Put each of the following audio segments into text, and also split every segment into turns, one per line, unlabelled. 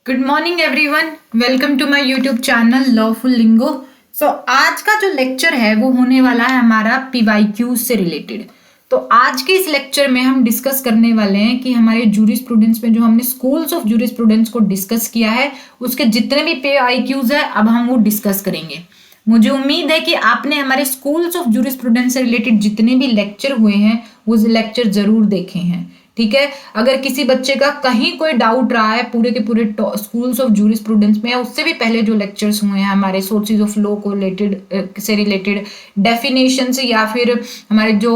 Good morning everyone, welcome to my YouTube channel Lawful Lingo. आज का जो lecture है वो होने वाला है हमारा पीवाईक्यूज से रिलेटेड। तो आज के इस लेक्चर में हम डिस्कस करने वाले हैं कि हमारे जूरिस्प्रूडेंस में जो हमने स्कूल्स ऑफ जूरिस्प्रूडेंस को डिस्कस किया है उसके जितने भी पीवाईक्यूज है अब हम वो डिस्कस करेंगे। मुझे उम्मीद है कि आपने हमारे स्कूल्स ऑफ जूरिस्प्रूडेंस से रिलेटेड जितने भी लेक्चर हुए हैं वो लेक्चर जरूर देखे हैं। ठीक है, अगर किसी बच्चे का कहीं कोई डाउट रहा है पूरे के पूरे स्कूल्स ऑफ जूरिस्प्रूडेंस में, उससे भी पहले जो लेक्चर्स हुए हैं हमारे सोर्सेज ऑफ लॉ को रिलेटेड डेफिनेशंस या फिर हमारे जो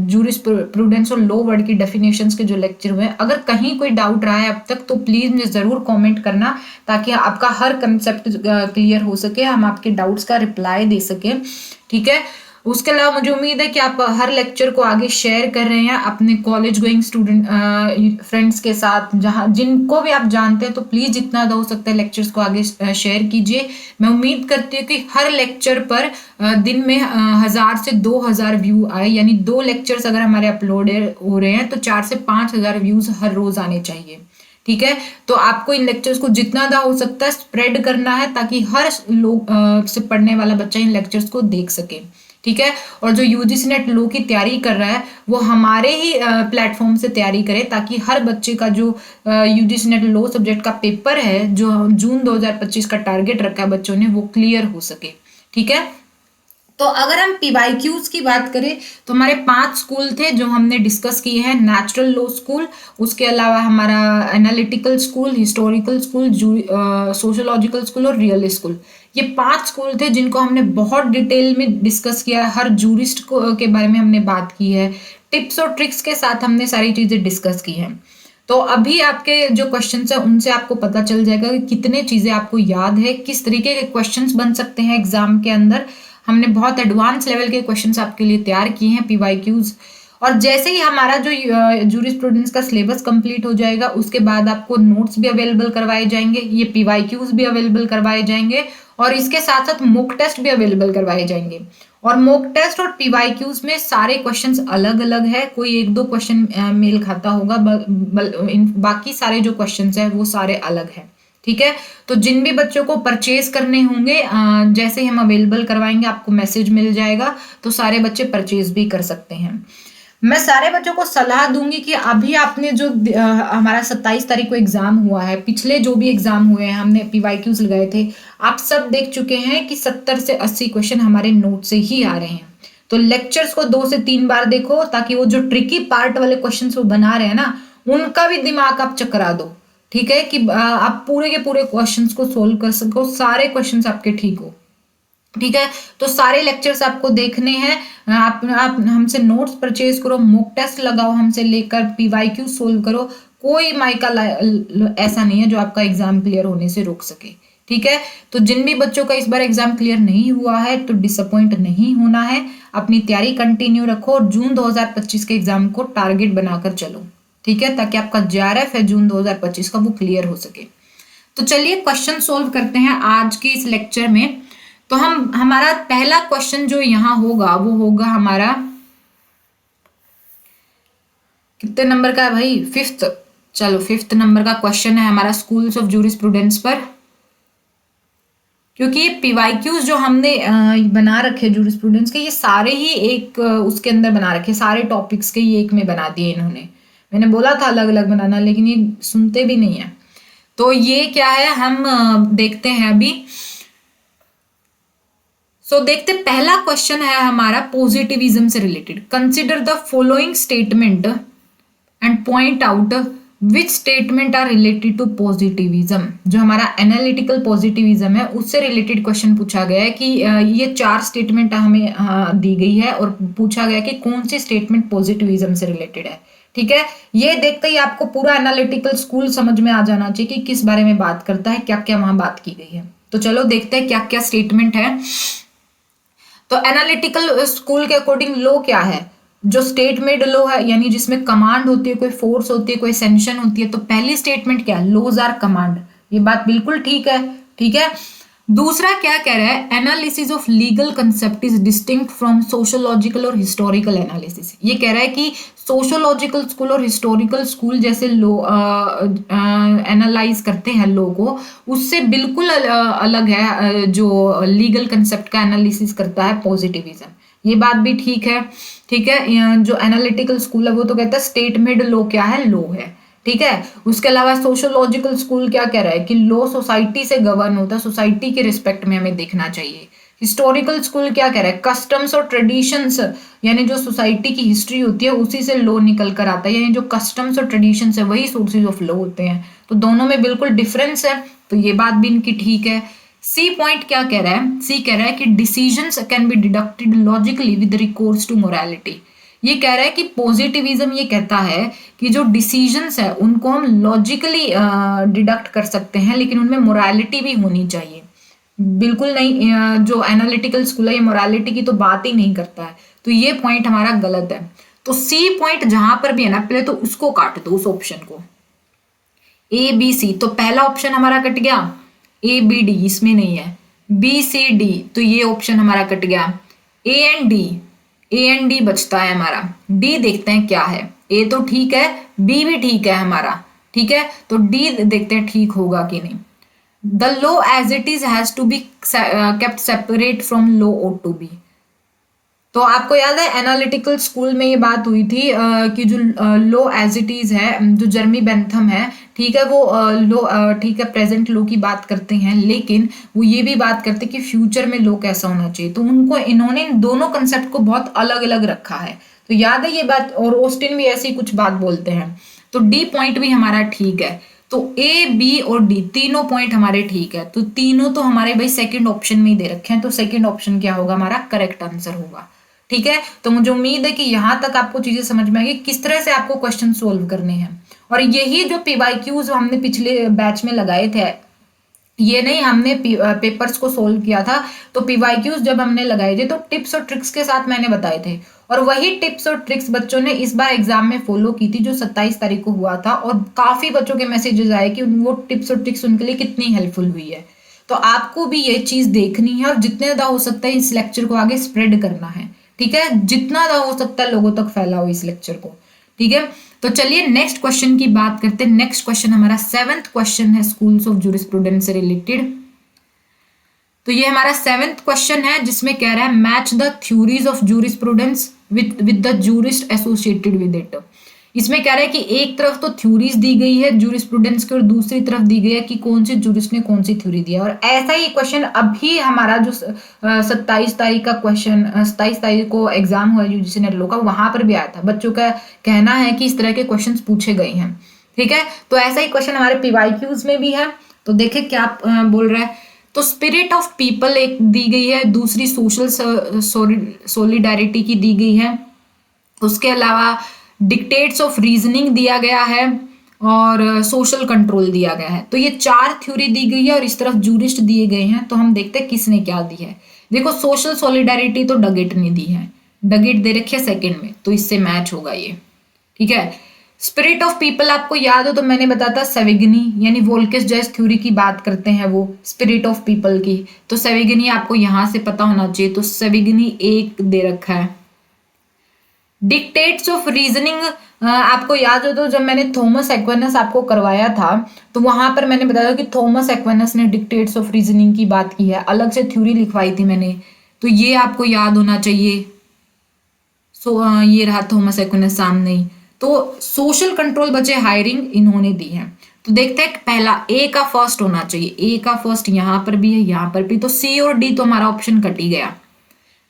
जूरिस्प्रूडेंस और लॉ वर्ड की डेफिनेशंस के जो लेक्चर हुए हैं, अगर कहीं कोई डाउट रहा है अब तक तो प्लीज मुझे जरूर कमेंट करना ताकि आपका हर कंसेप्ट क्लियर हो सके, हम आपके डाउट्स का रिप्लाई दे सकें। ठीक है, उसके अलावा मुझे उम्मीद है कि आप हर लेक्चर को आगे शेयर कर रहे हैं अपने कॉलेज गोइंग स्टूडेंट फ्रेंड्स के साथ, जहां जिनको भी आप जानते हैं, तो प्लीज जितना हो सकता है लेक्चर्स को आगे शेयर कीजिए। मैं उम्मीद करती हूँ कि हर लेक्चर पर दिन में 1000 से 2000 व्यू आए, यानी 2 लेक्चर्स अगर हमारे अपलोड हो रहे हैं तो 4 से 5000 व्यूज हर रोज आने चाहिए। ठीक है, तो आपको इन लेक्चर्स को जितना ज़्यादा हो सकता है स्प्रेड करना है ताकि हर लोग से पढ़ने वाला बच्चा इन लेक्चर्स को देख सके। ठीक है, और जो यूजीसी नेट लॉ की तैयारी कर रहा है वो हमारे ही प्लेटफॉर्म से तैयारी करे ताकि हर बच्चे का जो यूजीसी नेट लॉ सब्जेक्ट का पेपर है जो जून 2025 का टारगेट रखा है बच्चों ने, वो क्लियर हो सके। ठीक है, तो अगर हम पीवाईक्यूज की बात करें तो हमारे 5 स्कूल थे जो हमने डिस्कस किए हैं। नेचुरल लॉ स्कूल, उसके अलावा हमारा analytical school, historical school, sociological school और रियल स्कूल। ये 5 स्कूल थे जिनको हमने बहुत डिटेल में डिस्कस किया है, हर जूरिस्ट के बारे में हमने बात की है, टिप्स और ट्रिक्स के साथ हमने सारी चीजें डिस्कस की हैं। तो अभी आपके जो क्वेश्चंस है उनसे आपको पता चल जाएगा कि कितने चीजें आपको याद है, किस तरीके के क्वेश्चंस बन सकते हैं एग्जाम के अंदर। हमने बहुत एडवांस लेवल के क्वेश्चंस आपके लिए तैयार किए हैं पीवाईक्यूज। और जैसे ही हमारा जो जूरिस्प्रूडेंस का सिलेबस कंप्लीट हो जाएगा उसके बाद आपको नोट्स भी अवेलेबल करवाए जाएंगे, ये पीवाईक्यूज भी अवेलेबल करवाए जाएंगे और इसके साथ साथ मॉक टेस्ट भी अवेलेबल करवाए जाएंगे। और मॉक टेस्ट और पीवाईक्यूज में सारे क्वेश्चंस अलग अलग है, कोई 1-2 क्वेश्चन मेल खाता होगा, बाकी सारे जो क्वेश्चंस है वो सारे अलग है। ठीक है, तो जिन भी बच्चों को परचेज करने होंगे जैसे ही हम अवेलेबल करवाएंगे आपको मैसेज मिल जाएगा, तो सारे बच्चे परचेज भी कर सकते हैं। मैं सारे बच्चों को सलाह दूंगी कि अभी आपने जो हमारा 27 तारीख को एग्जाम हुआ है, पिछले जो भी एग्जाम हुए हैं हमने पीवाईक्यूज लगाए थे, आप सब देख चुके हैं कि 70 से 80 क्वेश्चन हमारे नोट से ही आ रहे हैं। तो लेक्चर्स को 2 से 3 बार देखो ताकि वो जो ट्रिकी पार्ट वाले क्वेश्चन वो बना रहे हैं ना, उनका भी दिमाग आप चकरा दो। ठीक है, कि आप पूरे के पूरे क्वेश्चंस को सोल्व कर सको, सारे क्वेश्चंस आपके ठीक हो। ठीक है, तो सारे लेक्चर्स आपको देखने हैं, आप हमसे नोट्स परचेज करो, मॉक टेस्ट लगाओ हमसे लेकर, पीवाईक्यू सोल्व करो। कोई माइका ऐसा नहीं है जो आपका एग्जाम क्लियर होने से रोक सके। ठीक है, तो जिन भी बच्चों का इस बार एग्जाम क्लियर नहीं हुआ है तो डिसअपॉइंट नहीं होना है, अपनी तैयारी कंटिन्यू रखो और जून 2025 के एग्जाम को टारगेट बनाकर चलो। ठीक है, ताकि आपका जेआरएफ है जून 2025 का वो क्लियर हो सके। तो चलिए क्वेश्चन सोल्व करते हैं आज के इस लेक्चर में। तो हमारा पहला क्वेश्चन जो यहाँ होगा वो होगा हमारा कितने नंबर का है भाई, 5th। चलो 5th नंबर का क्वेश्चन है हमारा स्कूल्स ऑफ जूरिस्प्रूडेंस पर। क्योंकि ये पीवाईक्यूज जो हमने बना रखे जूरिस्प्रूडेंस के, ये सारे ही एक उसके अंदर बना रखे, सारे टॉपिक्स के ये एक में बना दिए इन्होंने। मैंने बोला था अलग अलग बनाना लेकिन ये सुनते भी नहीं है। तो ये क्या है हम देखते हैं अभी। देखते पहला क्वेश्चन है हमारा पॉजिटिविज्म से related. Consider the following statement and point out which statement are related to positivism. जो हमारा एनालिटिकल पॉजिटिविज्म है उससे रिलेटेड क्वेश्चन पूछा गया है कि ये 4 स्टेटमेंट हमें दी गई है और पूछा गया कि कौन सी स्टेटमेंट पॉजिटिविज्म से रिलेटेड है। ठीक है, ये देखते ही आपको पूरा एनालिटिकल स्कूल समझ में आ जाना चाहिए कि किस बारे में बात करता है, क्या क्या वहां बात की गई है। तो चलो देखते हैं क्या क्या स्टेटमेंट है। तो एनालिटिकल स्कूल के अकॉर्डिंग लॉ क्या है, जो स्टेट मेड लॉ है, यानी जिसमें कमांड होती है, कोई फोर्स होती है, कोई सेंक्शन होती है। तो पहली स्टेटमेंट क्या है, लॉज आर कमांड। ये बात बिल्कुल ठीक है। ठीक है, दूसरा क्या कह रहा है, analysis of legal concept is distinct from sociological और हिस्टोरिकल एनालिसिस। ये कह रहा है कि सोशोलॉजिकल स्कूल और हिस्टोरिकल स्कूल जैसे लो एनालाइज करते हैं लो को, उससे बिल्कुल अलग है जो लीगल कंसेप्ट का एनालिसिस करता है पॉजिटिविज्म। ये बात भी ठीक है, ठीक है। जो एनालिटिकल स्कूल है वो तो कहता है स्टेट मेड लो क्या है, लो है, ठीक है। उसके अलावा सोशोलॉजिकल स्कूल क्या कह रहा है कि लॉ सोसाइटी से गवर्न होता है, सोसाइटी के रिस्पेक्ट में हमें देखना चाहिए। हिस्टोरिकल स्कूल क्या कह रहा है, कस्टम्स और ट्रेडिशंस, यानी जो सोसाइटी की हिस्ट्री होती है उसी से लॉ निकल कर आता है, यानी जो कस्टम्स और ट्रेडिशंस है वही सोर्सेज ऑफ लॉ होते हैं। तो दोनों में बिल्कुल डिफरेंस है, तो ये बात भी इनकी ठीक है। सी पॉइंट क्या कह रहा है, सी कह रहा है कि decisions can be deducted logically with recourse to morality. ये कह रहा है कि पॉजिटिविज्म ये कहता है कि जो डिसीजंस है उनको हम लॉजिकली डिडक्ट कर सकते हैं, लेकिन उनमें मोरालिटी भी होनी चाहिए। बिल्कुल नहीं, जो एनालिटिकल स्कूल है ये मोरालिटी की तो बात ही नहीं करता है, तो ये पॉइंट हमारा गलत है। तो सी पॉइंट जहां पर भी है ना, पहले तो उसको काट दो, उस ऑप्शन को, ए बी सी। तो पहला ऑप्शन हमारा कट गया, ए बी डी इसमें नहीं है, बी सी डी तो ये ऑप्शन हमारा कट गया, A and D, A and D बचता है हमारा, डी देखते हैं क्या है। ए तो ठीक है, बी भी ठीक है हमारा, ठीक है, तो डी देखते हैं ठीक होगा कि नहीं। The law as it is has to be kept separate from law ought to be. तो आपको याद है एनालिटिकल स्कूल में ये बात हुई थी कि जो लो एज इट इज है, जो जर्मी बेंथम है, ठीक है, वो लो ठीक है प्रेजेंट लो की बात करते हैं, लेकिन वो ये भी बात करते हैं कि फ्यूचर में लो कैसा होना चाहिए। तो उनको इन्होंने इन दोनों कंसेप्ट को बहुत अलग अलग रखा है, तो याद है ये बात। और ऑस्टिन भी ऐसी कुछ बात बोलते हैं। तो डी पॉइंट भी हमारा ठीक है। तो ए बी और डी तीनों पॉइंट हमारे ठीक है। तो तीनों तो हमारे भाई सेकंड ऑप्शन में ही दे रखे हैं, तो सेकंड ऑप्शन क्या होगा, हमारा करेक्ट आंसर होगा, ठीक है। तो मुझे उम्मीद है कि यहां तक आपको चीजें समझ में आएगी किस तरह से आपको क्वेश्चन सोल्व करने हैं। और यही जो पीवाईक्यूज हमने पिछले बैच में लगाए थे, ये नहीं हमने पेपर्स को सोल्व किया था, तो पीवाईक्यूज जब हमने लगाए थे तो टिप्स और ट्रिक्स के साथ मैंने बताए थे, और वही टिप्स और ट्रिक्स बच्चों ने इस बार एग्जाम में फॉलो की थी जो 27 तारीख को हुआ था, और काफी बच्चों के मैसेजेस आए कि वो टिप्स और ट्रिक्स उनके लिए कितनी हेल्पफुल हुई है। तो आपको भी ये चीज देखनी है और जितने ज्यादा हो सकता है इस लेक्चर को आगे स्प्रेड करना है, ठीक है, जितना ज्यादा हो सकता है लोगों तक फैलाओ इस लेक्चर को, ठीक है। तो चलिए नेक्स्ट क्वेश्चन की बात करते हैं। नेक्स्ट क्वेश्चन हमारा 7th क्वेश्चन है स्कूल्स ऑफ जूरिस्प्रूडेंस से रिलेटेड। तो ये हमारा 7th क्वेश्चन है जिसमें कह रहा है match the theories of jurisprudence with the jurist associated with it. इसमें कह रहा है कि एक तरफ तो थ्योरीज दी गई है जूरिस्प्रूडेंस की और दूसरी तरफ दी गई है कि कौन से जूरिस्ट ने कौन सी थ्योरी दिया। और ऐसा ही क्वेश्चन अभी हमारा जो 27 तारीख का क्वेश्चन, 27 तारीख को एग्जाम हुआ यूजीसी नेट लॉ का, वहां पर भी आया था। बच्चों का कहना है कि इस तरह के क्वेश्चन पूछे गए हैं, ठीक है। तो ऐसा ही क्वेश्चन हमारे पीवाईक्यूज में भी है। तो देखे क्या बोल रहा है। तो स्पिरिट ऑफ पीपल एक दी गई है, दूसरी सोशल सोलिडारिटी की दी गई है। उसके अलावा डिक्टेट्स ऑफ रीजनिंग दिया गया है और सोशल कंट्रोल दिया गया है। तो ये 4 थ्योरी दी गई है और इस तरफ जूरिस्ट दिए गए हैं। तो हम देखते हैं किसने क्या दी है। देखो सोशल सॉलिडारिटी तो डगेट ने दी है, डगेट दे रखी है सेकंड में, तो इससे मैच होगा ये, ठीक है। स्पिरिट ऑफ पीपल आपको याद हो तो मैंने बताया था सेविगनी, यानी वोल्केस जॉयस थ्योरी की बात करते हैं वो स्पिरिट ऑफ पीपल की। तो सेविगनी आपको यहां से पता होना चाहिए, तो सेविगनी एक दे रखा है। डिक्टेट्स ऑफ रीजनिंग आपको याद हो तो जब मैंने थॉमस एक्विनस आपको करवाया था तो वहां पर मैंने बताया कि थॉमस एक्विनस ने डिक्टेट्स ऑफ रीजनिंग की बात की है, अलग से थ्योरी लिखवाई थी मैंने, तो ये आपको याद होना चाहिए। ये रहा थॉमस एक्विनस सामने ही। तो सोशल कंट्रोल बचे हायरिंग इन्होंने दी है। तो देखते हैं पहला ए का फर्स्ट होना चाहिए, ए का फर्स्ट यहां पर भी है यहां पर भी, तो सी और डी तो हमारा ऑप्शन कट ही गया।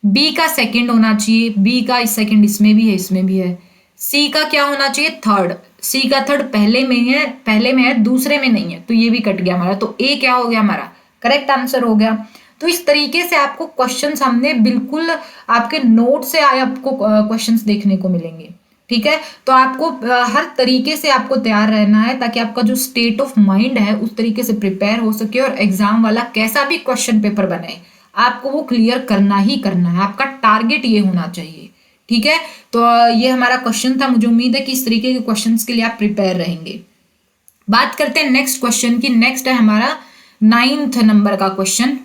बी का सेकंड होना चाहिए, बी का सेकंड इसमें भी है इसमें भी है। सी का क्या होना चाहिए, थर्ड, सी का थर्ड पहले में है दूसरे में नहीं है, तो ये भी कट गया हमारा। तो ए क्या हो गया हमारा, करेक्ट आंसर हो गया। तो इस तरीके से आपको क्वेश्चंस हमने बिल्कुल आपके नोट से आए आपको क्वेश्चंस देखने को मिलेंगे, ठीक है। तो आपको हर तरीके से आपको तैयार रहना है ताकि आपका जो स्टेट ऑफ माइंड है उस तरीके से प्रिपेयर हो सके और एग्जाम वाला कैसा भी क्वेश्चन पेपर बने आपको वो क्लियर करना ही करना है, आपका टारगेट ये होना चाहिए, ठीक है। तो ये हमारा क्वेश्चन था, मुझे उम्मीद है कि इस तरीके के क्वेश्चंस के लिए आप प्रिपेयर रहेंगे। बात करते हैं नेक्स्ट क्वेश्चन की। नेक्स्ट है हमारा 9th नंबर का क्वेश्चन।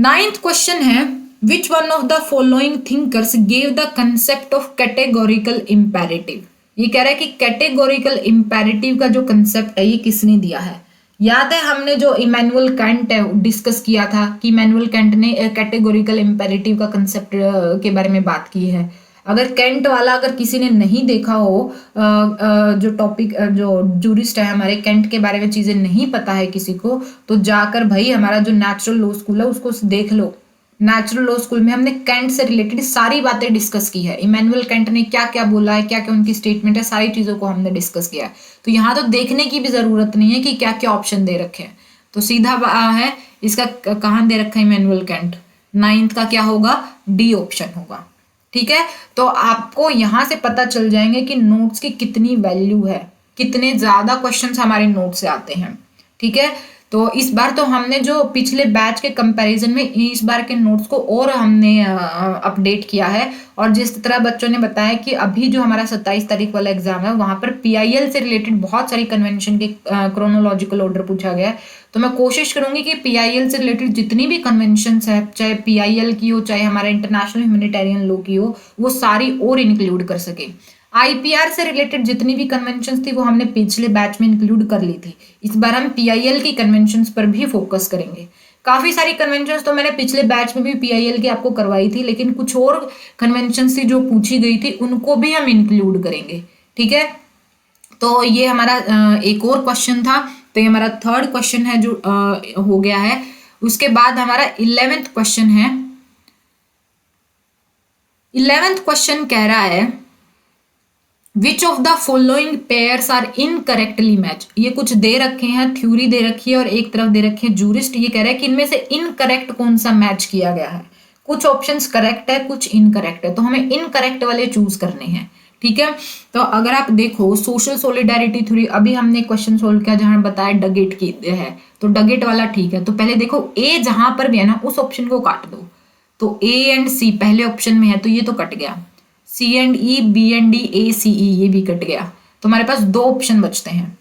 नाइन्थ क्वेश्चन है, which one of the following thinkers gave the concept of categorical imperative. ये कह रहा है कि कैटेगोरिकल इम्पेरेटिव का जो कंसेप्ट है ये किसने दिया है। याद है हमने जो इमैनुअल कैंट है डिस्कस किया था कि इमैनुअल कैंट ने कैटेगोरिकल इम्पेरेटिव का कंसेप्ट के बारे में बात की है। अगर कैंट वाला अगर किसी ने नहीं देखा हो, जो टॉपिक जो जूरिस्ट है हमारे, कैंट के बारे में चीजें नहीं पता है किसी को, तो जाकर भाई हमारा जो नेचुरल लॉ स्कूल है उसको देख लो। नेचुरल लॉ स्कूल में हमने कैंट से रिलेटेड सारी बातें डिस्कस की है। इमैनुअल कैंट ने क्या क्या बोला है, क्या क्या उनकी स्टेटमेंट है, सारी चीजों को हमने डिस्कस किया है। तो यहाँ तो देखने की भी जरूरत नहीं है कि क्या क्या ऑप्शन दे रखे हैं। तो सीधा है इसका कहाँ दे रखा है इमैनुअल कैंट, नाइन्थ का क्या होगा, डी ऑप्शन होगा। ठीक है, तो आपको यहाँ से पता चल जाएंगे कि नोट्स की कितनी वैल्यू है, कितने ज्यादा क्वेश्चंस हमारे नोट से आते हैं। ठीक है, तो इस बार तो हमने जो पिछले बैच के कंपैरिजन में इस बार के नोट्स को और हमने अपडेट किया है। और जिस तरह बच्चों ने बताया कि अभी जो हमारा 27 तारीख वाला एग्जाम है वहां पर PIL से रिलेटेड बहुत सारी कन्वेंशन के क्रोनोलॉजिकल ऑर्डर पूछा गया है। तो मैं कोशिश करूंगी कि PIL से रिलेटेड जितनी भी कन्वेंशन है, चाहे PIL की हो चाहे हमारा इंटरनेशनल ह्यूमैनिटेरियन लॉ की हो, वो सारी और इंक्लूड कर सके। IPR से रिलेटेड जितनी भी कन्वेंशंस थी वो हमने पिछले बैच में इंक्लूड कर ली थी। इस बार हम PIL की कन्वेंशंस पर भी फोकस करेंगे। काफी सारी कन्वेंशंस तो मैंने पिछले बैच में भी PIL की आपको करवाई थी, लेकिन कुछ और कन्वेंशंस थी जो पूछी गई थी उनको भी हम इंक्लूड करेंगे। ठीक है, तो ये हमारा एक और क्वेश्चन था। तो ये हमारा थर्ड क्वेश्चन है जो हो गया है। उसके बाद हमारा 11th क्वेश्चन है। 11th क्वेश्चन कह रहा है, which of the following pairs are incorrectly match. ये कुछ दे रखे हैं, थ्योरी दे रखी है और एक तरफ दे रखे हैं जूरिस्ट। ये कह रहा है कि इनमें से इनकरेक्ट कौन सा मैच किया गया है। कुछ ऑप्शंस करेक्ट है, कुछ इनकरेक्ट है, तो हमें इनकरेक्ट वाले चूज करने हैं। ठीक है, तो अगर आप देखो सोशल सोलिडारिटी थ्योरी, अभी हमने क्वेश्चन सोल्व किया जहां बताया डगेट की है, तो डगेट वाला ठीक है। तो पहले देखो ए जहां पर भी है ना उस ऑप्शन को काट दो। तो A एंड C पहले ऑप्शन में है तो ये तो कट गया। C and E, B and D, A, C, E ये भी कट गया। तो हमारे पास दो ऑप्शन बचते हैं।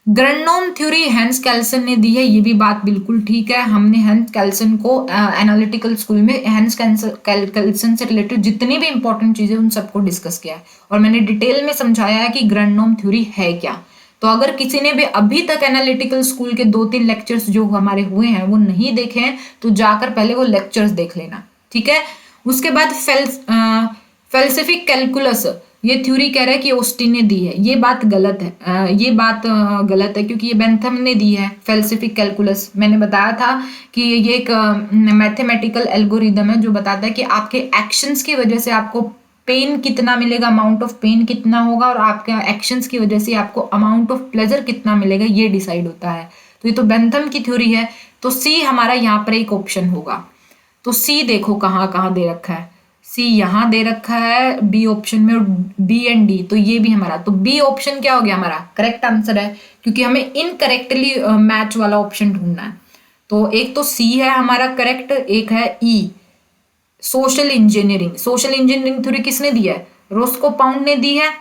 ग्रनोम थ्योरी हैंस कैल्सन ने दी है, ये भी बात बिल्कुल ठीक है। हमने हैंस कैल्सन को एनालिटिकल स्कूल में हैंस कैल्सन से रिलेटेड जितनी भी इंपॉर्टेंट चीजें उन सबको डिस्कस किया है और मैंने डिटेल में समझाया है कि ग्रनोम थ्योरी है क्या। तो अगर किसी ने भी अभी तक एनालिटिकल स्कूल के 2-3 लेक्चर्स जो हमारे हुए हैं वो नहीं देखे हैं तो जाकर पहले वो लेक्चर्स देख लेना। ठीक है, उसके बाद फेल्सिफिक कैलकुलस, ये थ्योरी कह रहा है कि ऑस्टिन ने दी है। ये बात गलत है, ये बात गलत है क्योंकि ये बेंथम ने दी है फेल्सिफिक कैलकुलस। मैंने बताया था कि ये एक मैथमेटिकल एल्गोरिदम है जो बताता है कि आपके एक्शंस की वजह से आपको पेन कितना मिलेगा, अमाउंट ऑफ पेन कितना होगा, और आपके एक्शंस की वजह से आपको अमाउंट ऑफ प्लेजर कितना मिलेगा, ये डिसाइड होता है। तो ये तो बेंथम की थ्योरी है। तो सी हमारा यहाँ पर एक ऑप्शन होगा। तो सी देखो कहाँ कहाँ दे रखा है, सी यहाँ दे रखा है बी ऑप्शन में और बी एंड डी, तो ये भी हमारा, तो बी ऑप्शन क्या हो गया हमारा करेक्ट आंसर है क्योंकि हमें इनकरेक्टली मैच वाला ऑप्शन ढूंढना है। तो एक तो सी है हमारा करेक्ट, एक है E social engineering. Social engineering theory किसने दी है, रोस्को पाउंड ने दी है,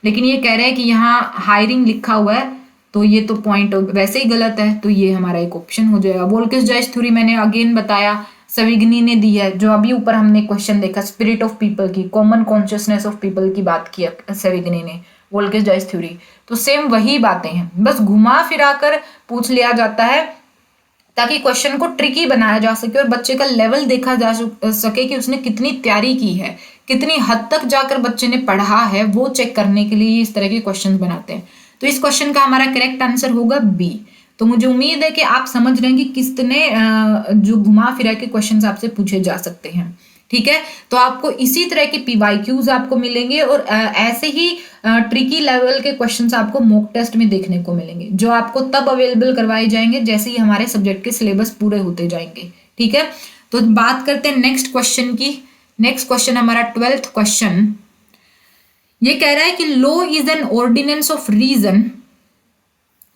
लेकिन ये कह रहे हैं कि यहाँ हायरिंग लिखा हुआ है तो ये तो पॉइंट वैसे ही गलत है, तो ये हमारा एक ऑप्शन हो जाएगा। वोल्केस जॉइस थ्योरी मैंने अगेन बताया सविग्नी ने दी है, जो अभी ऊपर हमने क्वेश्चन देखा स्पिरिट ऑफ पीपल की, कॉमन कॉन्शियसनेस ऑफ पीपल की बात की सविग्नी ने, वोल्केस जॉइस थ्योरी। तो सेम वही बातें हैं, बस घुमा फिरा कर पूछ लिया जाता है ताकि क्वेश्चन को ट्रिकी बनाया जा सके और बच्चे का लेवल देखा जा सके कि उसने कितनी तैयारी की है, कितनी हद तक जाकर बच्चे ने पढ़ा है, वो चेक करने के लिए इस तरह के क्वेश्चन बनाते हैं। तो इस क्वेश्चन का हमारा करेक्ट आंसर होगा बी। तो मुझे उम्मीद है कि आप समझ रहे हैं कि कितने जो घुमा फिरा के क्वेश्चंस आपसे पूछे जा सकते हैं। ठीक है, तो आपको इसी तरह के PYQs आपको मिलेंगे और ऐसे ही ट्रिकी लेवल के क्वेश्चंस आपको मॉक टेस्ट में देखने को मिलेंगे, जो आपको तब अवेलेबल करवाए जाएंगे जैसे ही हमारे सब्जेक्ट के सिलेबस पूरे होते जाएंगे। ठीक है, तो बात करते हैं नेक्स्ट क्वेश्चन की। नेक्स्ट क्वेश्चन हमारा 12th क्वेश्चन, ये कह रहा है कि law is an ordinance of reason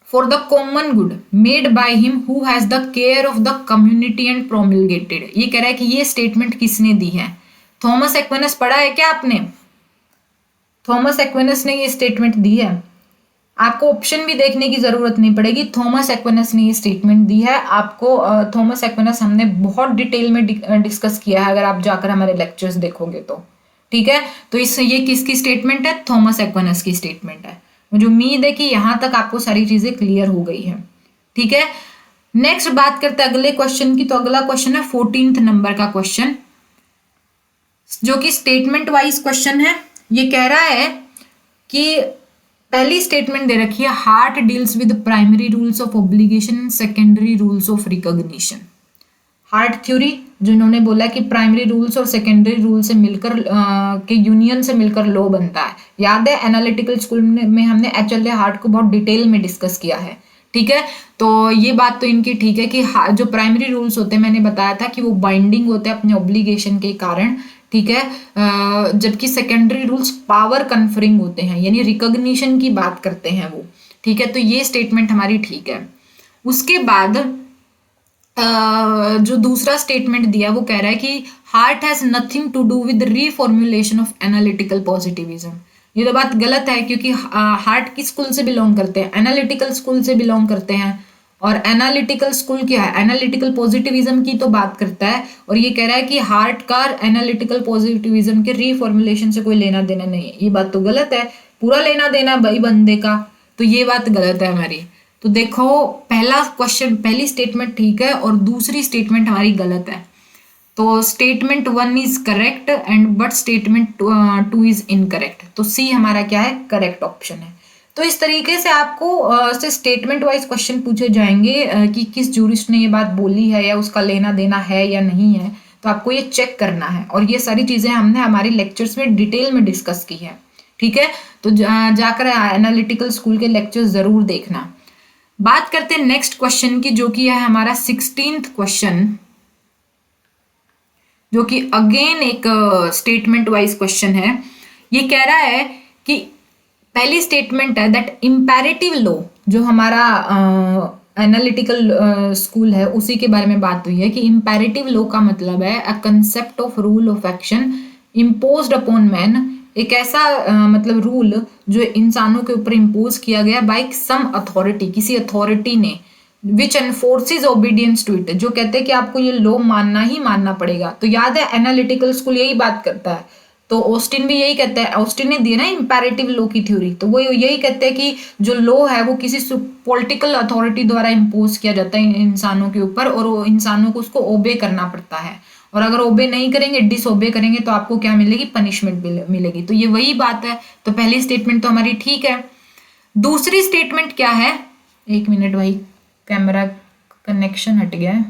for the common good made by him who has the care of the community and promulgated। ये कह रहा है कि ये स्टेटमेंट किसने दी है। थॉमस एक्विनस पढ़ा है क्या आपने, थॉमस एक्विनस ने ये स्टेटमेंट दी है। आपको ऑप्शन भी देखने की जरूरत नहीं पड़ेगी, थॉमस एक्विनस ने ये स्टेटमेंट दी है आपको। थॉमस एक्विनस हमने बहुत डिटेल में डिस्कस किया है, अगर आप जाकर हमारे लेक्चर्स देखोगे तो। ठीक है, तो ये किसकी स्टेटमेंट है? थॉमस एक्विनस की स्टेटमेंट है। मुझे उम्मीद है कि यहाँ तक आपको सारी चीजें क्लियर हो गई है। ठीक है, नेक्स्ट बात करते हैं अगले क्वेश्चन की। तो अगला क्वेश्चन है 14th नंबर का क्वेश्चन, जो कि स्टेटमेंट वाइज क्वेश्चन है। ये कह रहा है कि पहली स्टेटमेंट दे रखी है, heart deals with primary rules of obligation, secondary rules of recognition. Heart theory जो इन्होंने बोला कि प्राइमरी रूल्स और सेकेंडरी रूल से मिलकर के यूनियन से मिलकर लॉ बनता है। याद है एनालिटिकल स्कूल में हमने एचएलए हार्ट को बहुत डिटेल में डिस्कस किया है। ठीक है, तो ये बात तो इनकी ठीक है कि जो प्राइमरी रूल्स होते हैं, मैंने बताया था कि वो बाइंडिंग होते हैं अपने ऑब्लिगेशन के कारण। ठीक है, जबकि सेकेंडरी रूल्स पावर कन्फरिंग होते हैं, यानी रिकॉग्निशन की बात करते हैं वो। ठीक है, तो ये स्टेटमेंट हमारी ठीक है। उसके बाद जो दूसरा स्टेटमेंट दिया वो कह रहा है कि Hart has nothing to do with reformulation of analytical positivism. ये तो बात गलत है, क्योंकि हार्ट किस स्कूल से बिलोंग करते हैं? एनालिटिकल स्कूल से बिलोंग करते हैं। और एनालिटिकल स्कूल क्या है? एनालिटिकल पॉजिटिविज्म की तो बात करता है। और ये कह रहा है कि हार्ट का एनालिटिकल पॉजिटिविज्म के रीफॉर्मुलेशन से कोई लेना देना नहीं है। ये बात तो गलत है, पूरा लेना देना भाई बंदे का, तो ये बात गलत है हमारी। तो देखो, पहला क्वेश्चन, पहली स्टेटमेंट ठीक है और दूसरी स्टेटमेंट हमारी गलत है। तो statement 1 is correct and but statement 2 is incorrect. तो सी हमारा क्या है? करेक्ट ऑप्शन है। तो इस तरीके से आपको से स्टेटमेंट वाइज क्वेश्चन पूछे जाएंगे कि किस जूरिस्ट ने ये बात बोली है या उसका लेना देना है या नहीं है। तो आपको ये चेक करना है, और ये सारी चीजें हमने हमारे लेक्चर्स में डिटेल में डिस्कस की है। ठीक है, तो जाकर एनालिटिकल स्कूल के लेक्चर्स जरूर देखना। बात करते हैं नेक्स्ट क्वेश्चन की, जो कि है हमारा 16th क्वेश्चन, जो कि अगेन एक स्टेटमेंट वाइज क्वेश्चन है। ये कह रहा है कि पहली स्टेटमेंट है दैट इंपैरेटिव लॉ, जो हमारा एनालिटिकल स्कूल है उसी के बारे में बात हुई है कि इंपैरेटिव लॉ का मतलब है a concept of rule of action imposed upon man, एक ऐसा मतलब रूल जो इंसानों के ऊपर इम्पोज किया गया बाय सम अथॉरिटी, किसी अथॉरिटी ने, विच एनफोर्सेज ओबीडियंस टू इट, जो कहते हैं कि आपको ये लॉ मानना ही मानना पड़ेगा। तो याद है एनालिटिकल स्कूल यही बात करता है, तो ऑस्टिन भी यही कहता है। ऑस्टिन ने दिया ना इंपैरेटिव लॉ की थ्योरी, तो वो यही कहते हैं कि जो लॉ है वो किसी पॉलिटिकल अथॉरिटी द्वारा इम्पोज किया जाता है इंसानों के ऊपर, और वो इंसानों को उसको ओबे करना पड़ता है। और अगर ओबे नहीं करेंगे, डिसओबे करेंगे, तो आपको क्या मिलेगी? पनिशमेंट मिलेगी। तो ये वही बात है। तो पहली स्टेटमेंट तो हमारी ठीक है। दूसरी स्टेटमेंट क्या है? एक मिनट भाई, कैमरा कनेक्शन हट गया है।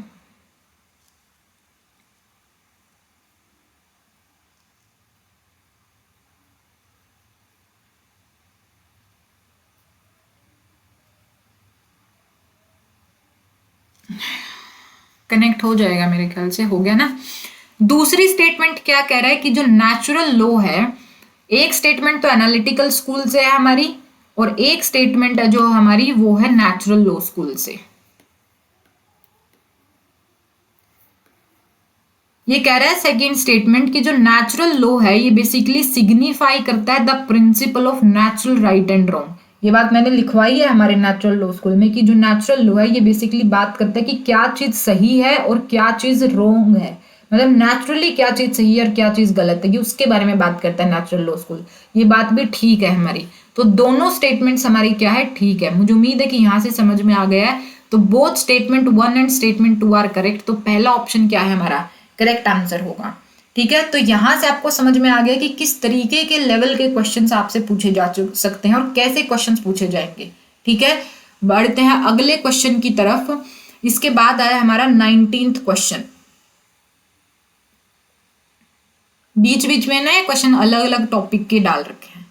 कनेक्ट हो जाएगा मेरे ख्याल से, हो गया ना। दूसरी स्टेटमेंट क्या कह रहा है कि जो नेचुरल लॉ है, एक स्टेटमेंट तो एनालिटिकल स्कूल से है हमारी, और एक स्टेटमेंट है जो हमारी वो है नेचुरल लॉ स्कूल से। ये कह रहा है सेकेंड स्टेटमेंट की जो नेचुरल लॉ है ये बेसिकली सिग्निफाई करता है the principle of natural right and wrong. ये बात मैंने लिखवाई है हमारे नेचुरल लॉ स्कूल में कि जो नेचुरल लॉ है ये बेसिकली बात करता है कि क्या चीज सही है और क्या चीज रॉन्ग है, मतलब नेचुरली क्या चीज सही है और क्या चीज गलत है, ये उसके बारे में बात करता है नेचुरल लॉ स्कूल। ये बात भी ठीक है हमारी। तो दोनों स्टेटमेंट्स हमारी क्या है? ठीक है। मुझे उम्मीद है कि यहाँ से समझ में आ गया है। तो both statement 1 and statement 2 are correct. तो पहला ऑप्शन क्या है हमारा? करेक्ट आंसर होगा। ठीक है, तो यहां से आपको समझ में आ गया कि किस तरीके के लेवल के क्वेश्चंस आपसे पूछे जा सकते हैं और कैसे क्वेश्चंस पूछे जाएंगे। ठीक है, बढ़ते हैं अगले क्वेश्चन की तरफ। इसके बाद आया हमारा 19th क्वेश्चन। बीच बीच में ना क्वेश्चन अलग अलग टॉपिक के डाल रखे हैं।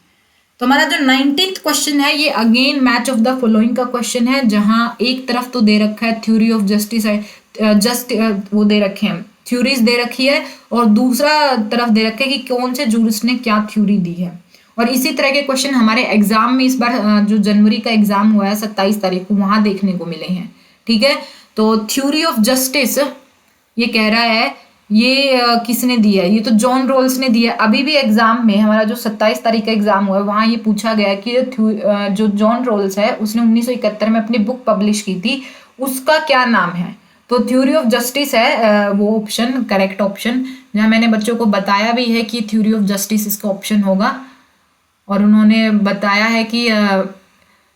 तो हमारा जो 19th क्वेश्चन है ये again match of the following का क्वेश्चन है, जहां एक तरफ तो दे रखा है थ्योरी ऑफ जस्टिस है, वो दे रखे हैं, थ्योरीज दे रखी है, और दूसरा तरफ दे रखे है कि कौन से जूरिस्ट ने क्या थ्योरी दी है। और इसी तरह के क्वेश्चन हमारे एग्जाम में इस बार जो जनवरी का एग्जाम हुआ है 27 तारीख को, वहां देखने को मिले हैं। ठीक है, तो थ्योरी ऑफ जस्टिस ये कह रहा है ये किसने दिया है? ये तो जॉन रोल्स ने दिया है। अभी भी एग्जाम में हमारा जो 27 तारीख का एग्जाम हुआ है वहाँ ये पूछा गया है कि जो जॉन रोल्स है उसने 1971 में अपनी बुक पब्लिश की थी, उसका क्या नाम है? तो थ्योरी ऑफ जस्टिस है वो ऑप्शन, करेक्ट ऑप्शन, जहाँ मैंने बच्चों को बताया भी है कि थ्योरी ऑफ जस्टिस इसका ऑप्शन होगा। और उन्होंने बताया है कि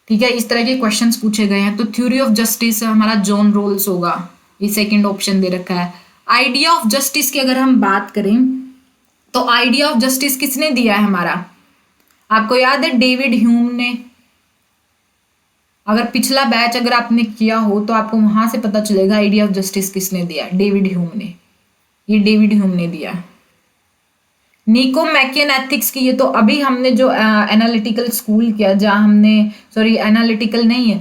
ठीक है, इस तरह के क्वेश्चंस पूछे गए हैं, तो थ्योरी ऑफ जस्टिस हमारा जॉन रोल्स होगा। ये सेकंड ऑप्शन दे रखा है। आइडिया ऑफ जस्टिस की अगर हम बात करें तो आइडिया ऑफ जस्टिस किसने दिया है हमारा? आपको याद है डेविड ह्यूम ने। अगर पिछला बैच अगर आपने किया हो तो आपको वहां से पता चलेगा आइडिया ऑफ जस्टिस किसने दिया। डेविड ह्यूम ने, ये डेविड ह्यूम ने दिया। निकोमैकियन एथिक्स की, ये तो अभी हमने जो एनालिटिकल स्कूल किया, जहाँ हमने, सॉरी एनालिटिकल नहीं है,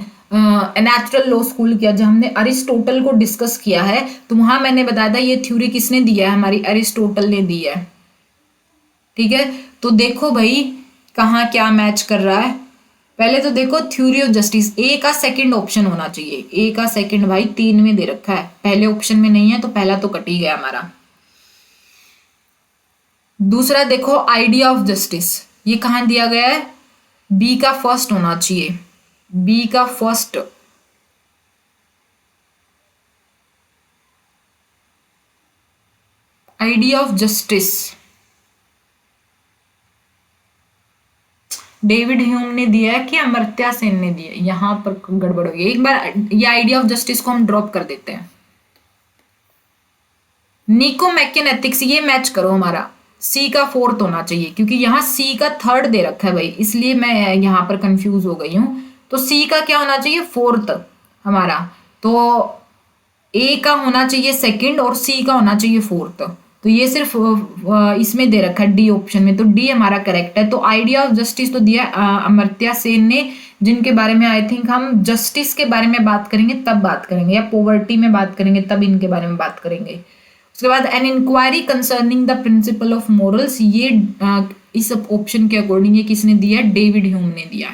नेचुरल लॉ स्कूल किया, जहाँ हमने अरिस्टोटल को डिस्कस किया है, तो वहां मैंने बताया था ये थ्योरी किसने दिया है? हमारी अरिस्टोटल ने दी है। ठीक है, तो देखो भाई कहाँ क्या मैच कर रहा है। पहले तो देखो थ्योरी ऑफ जस्टिस, ए का सेकंड ऑप्शन होना चाहिए। ए का सेकंड भाई 3 में दे रखा है, पहले ऑप्शन में नहीं है, तो पहला तो कट ही गया हमारा। दूसरा देखो आइडिया ऑफ जस्टिस, ये कहाँ दिया गया है? बी का फर्स्ट होना चाहिए, बी का first. Idea of justice David Hume ने दिया है कि अमर्त्य सेन ने दिया है? यहां पर गड़बड़ हो गई। एक बार ये आइडिया ऑफ जस्टिस को हम ड्रॉप कर देते हैं। निकोमैकियन एथिक्स, ये मैच करो हमारा, सी का फोर्थ होना चाहिए, क्योंकि यहाँ सी का थर्ड दे रखा है भाई, इसलिए मैं यहाँ पर कंफ्यूज हो गई हूँ। तो सी का क्या होना चाहिए? फोर्थ हमारा। तो ए का होना चाहिए सेकंड और सी का होना चाहिए फोर्थ। तो ये सिर्फ इसमें दे रखा है डी ऑप्शन में, तो डी हमारा करेक्ट है। तो आइडिया ऑफ जस्टिस तो दिया अमर्त्य सेन ने, जिनके बारे में आई थिंक हम जस्टिस के बारे में बात करेंगे तब बात करेंगे, या पॉवर्टी में बात करेंगे तब इनके बारे में बात करेंगे। उसके बाद an inquiry concerning the principle of morals, ये इस ऑप्शन के अकॉर्डिंग ये किसने दिया? डेविड ह्यूम ने दिया।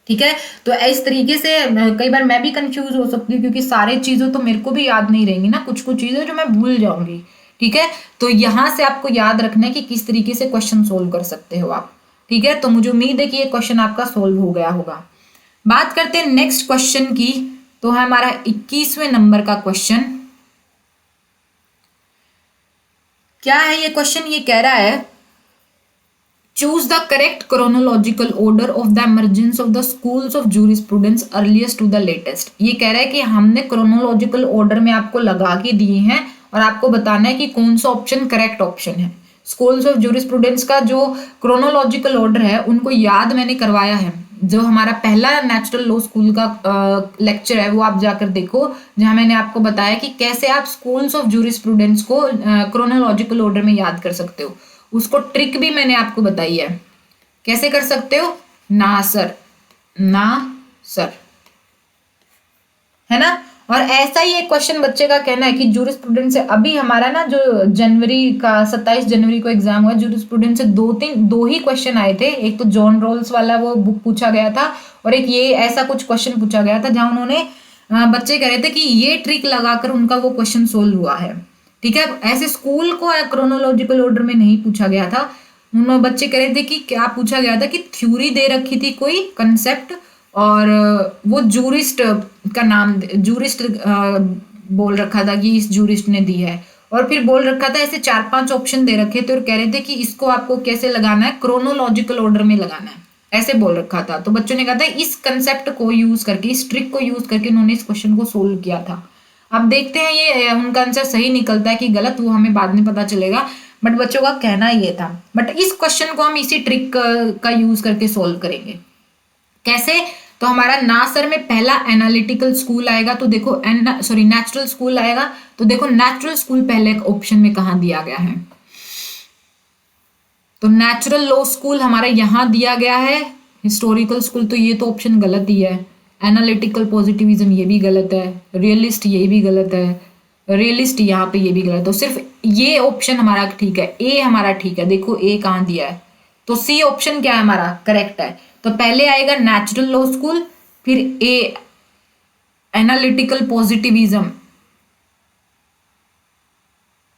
ठीक है, तो इस तरीके से कई बार मैं भी कंफ्यूज हो सकती हूँ, क्योंकि सारे चीजें तो मेरे को भी याद नहीं रहेंगी ना, कुछ कुछ चीजें जो मैं भूल जाऊंगी। ठीक है, तो यहां से आपको याद रखना है कि किस तरीके से क्वेश्चन सोल्व कर सकते हो आप। ठीक है, तो मुझे उम्मीद है कि ये क्वेश्चन आपका सोल्व हो गया होगा। बात करते हैं नेक्स्ट क्वेश्चन की, तो है हमारा 21वें नंबर का क्वेश्चन। क्या है ये क्वेश्चन? ये कह रहा है choose the correct chronological order of the emergence of the schools of jurisprudence earliest to the latest. ये कह रहा है कि हमने क्रोनोलॉजिकल ऑर्डर में आपको लगा के दिए हैं और आपको बताना है कि कौन सा ऑप्शन करेक्ट ऑप्शन है। स्कूल्स ऑफ जूरिस्प्रूडेंस का जो क्रोनोलॉजिकल ऑर्डर है उनको याद मैंने करवाया है, जो हमारा पहला नेचुरल लॉ स्कूल का लेक्चर है वो आप जाकर देखो, जहां मैंने आपको बताया कि कैसे आप स्कूल्स ऑफ जूरिस्प्रूडेंस को क्रोनोलॉजिकल ऑर्डर में याद कर सकते हो। उसको ट्रिक भी मैंने आपको बताई है, कैसे कर सकते हो? ना सर, ना सर, है ना। और ऐसा ही एक क्वेश्चन बच्चे का कहना है कि जूरिस्प्रूडेंस से अभी हमारा ना जो जनवरी का 27 जनवरी को एग्जाम हुआ, जूरिस्प्रूडेंस से दो ही क्वेश्चन आए थे। एक तो जॉन रोल्स वाला वो बुक पूछा गया था, और एक ये ऐसा कुछ क्वेश्चन पूछा गया था जहां उन्होंने बच्चे कह रहे थे कि ये ट्रिक लगाकर उनका वो क्वेश्चन सोल्व हुआ है। ठीक है, ऐसे स्कूल को क्रोनोलॉजिकल ऑर्डर में नहीं पूछा गया था। उन बच्चे कह रहे थे कि क्या पूछा गया था कि थ्योरी दे रखी थी कोई कंसेप्ट, और वो जूरिस्ट का नाम, जूरिस्ट बोल रखा था कि इस जूरिस्ट ने दी है, और फिर बोल रखा था ऐसे 4-5 ऑप्शन दे रखे थे और कह रहे थे कि इसको आपको कैसे लगाना है? क्रोनोलॉजिकल ऑर्डर में लगाना है, ऐसे बोल रखा था। तो बच्चों ने कहा था इस कंसेप्ट को यूज करके, इस ट्रिक को यूज करके उन्होंने इस क्वेश्चन को सोल्व किया था। अब देखते हैं ये उनका आंसर सही निकलता है कि गलत, वो हमें बाद में पता चलेगा, बट बच्चों का कहना ये था। बट इस क्वेश्चन को हम इसी ट्रिक का यूज करके सोल्व करेंगे। कैसे? तो हमारा नासर में पहला एनालिटिकल स्कूल आएगा, तो देखो नेचुरल स्कूल आएगा, तो देखो नेचुरल स्कूल पहले ऑप्शन में कहाँ दिया गया है? तो नेचुरल लॉ स्कूल हमारा यहाँ दिया गया है। हिस्टोरिकल स्कूल तो ये तो ऑप्शन गलत ही है। एनालिटिकल पॉजिटिविज्म ये भी गलत है। रियलिस्ट ये भी गलत है। रियलिस्ट यहाँ पे ये भी गलत है। तो सिर्फ ये ऑप्शन हमारा ठीक है, ए हमारा ठीक है। देखो ए कहाँ दिया है, तो सी ऑप्शन क्या है हमारा? करेक्ट है। तो पहले आएगा नेचुरल लॉ स्कूल, फिर ए एनालिटिकल पॉजिटिविज्म,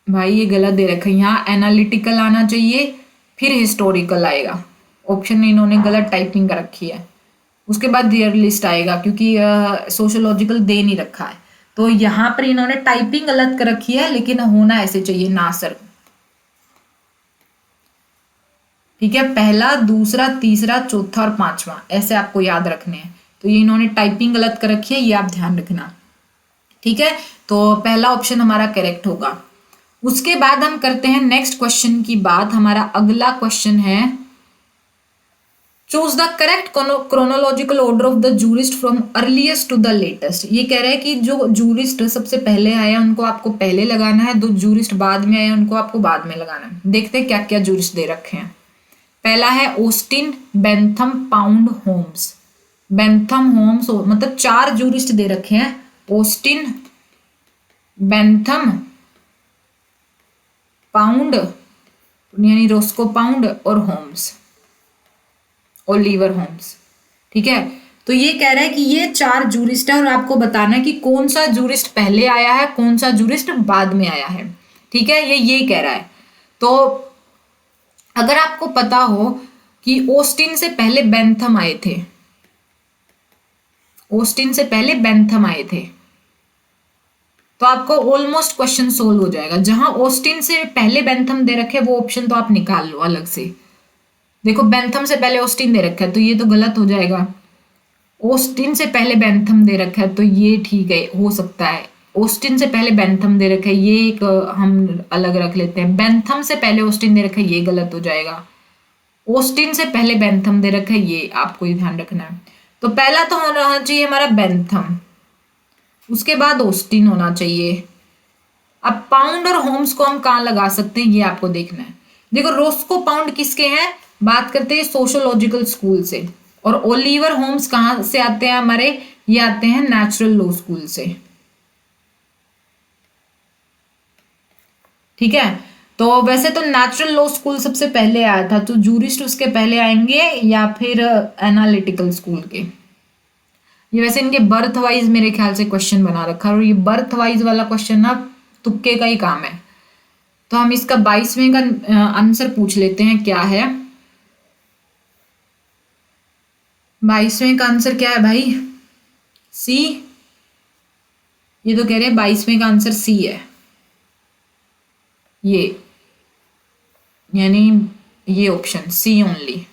भाई ये गलत दे रखा है, यहाँ एनालिटिकल आना चाहिए फिर हिस्टोरिकल आएगा। ऑप्शन में इन्होंने गलत टाइपिंग कर रखी है, उसके बाद रियलिस्ट आएगा क्योंकि सोशोलॉजिकल दे नहीं रखा है। तो यहाँ पर इन्होंने टाइपिंग गलत कर रखी है, लेकिन होना ऐसे चाहिए नासर। ठीक है, पहला, दूसरा, तीसरा, चौथा और पांचवा ऐसे आपको याद रखने हैं। तो ये इन्होंने टाइपिंग गलत कर रखी है, ये आप ध्यान रखना। ठीक है, तो पहला ऑप्शन हमारा करेक्ट होगा। उसके बाद हम करते हैं नेक्स्ट क्वेश्चन की बात। हमारा अगला क्वेश्चन है choose the correct chronological order of the jurist from earliest to the latest. ये कह रहा है कि जो जूरिस्ट सबसे पहले आया उनको आपको पहले लगाना है, जो जूरिस्ट बाद में आया उनको आपको बाद में लगाना है। देखते हैं क्या क्या जूरिस्ट दे रखे हैं। पहला है Austin, Bentham, Pound, Holmes. Bentham, Holmes, मतलब 4 जूरिस्ट दे रखे हैं, ऑस्टिन, बेंथम, पाउंड यानी रोस्को पाउंड और होम्स, ओलिवर होम्स। ठीक है, तो ये कह रहा है कि ये 4 जूरिस्ट है और आपको बताना है कि कौन सा जूरिस्ट पहले आया है, कौन सा जूरिस्ट बाद में आया है। ठीक है, ये कह रहा है। तो अगर आपको पता हो कि ऑस्टिन से पहले बेंथम आए थे, ऑस्टिन से पहले बेंथम आए थे, तो आपको ऑलमोस्ट क्वेश्चन सोल्व हो जाएगा। जहां ऑस्टिन से पहले बेंथम दे रखे वो ऑप्शन तो आप निकाल लो अलग से। देखो बेंथम से पहले ऑस्टिन दे रखा है तो ये तो गलत हो जाएगा। ऑस्टिन से पहले बेंथम दे रखा है तो ये ठीक है, हो सकता है। ऑस्टिन से पहले बेंथम दे रखा है, ये एक हम अलग रख लेते हैं। बेंथम से पहले ऑस्टिन दे रखा है, ये गलत हो जाएगा। ऑस्टिन से पहले बेंथम दे रखा है, ये आपको ही ध्यान रखना है। तो पहला तो होना चाहिए हमारा बेंथम, उसके बाद ऑस्टिन होना चाहिए। अब पाउंड और होम्स को हम कहाँ लगा सकते हैं ये आपको देखना है। देखो रोस्को पाउंड किसके हैं, बात करते हैं सोशियोलॉजिकल स्कूल से, और ओलिवर होम्स कहाँ से आते हैं हमारे, ये आते हैं नेचुरल लॉ स्कूल से। ठीक है, तो वैसे तो नेचुरल लॉ स्कूल सबसे पहले आया था, तो जूरिस्ट उसके पहले आएंगे या फिर एनालिटिकल स्कूल के। ये वैसे इनके बर्थ वाइज मेरे ख्याल से क्वेश्चन बना रखा है, और ये बर्थ वाइज वाला क्वेश्चन ना तुक्के का ही काम है। तो हम इसका 22वें का आंसर पूछ लेते हैं क्या है। 22वें का आंसर क्या है भाई, सी। ये तो कह रहे हैं 22वें का आंसर सी है, ये यानी ये ऑप्शन सी ओनली।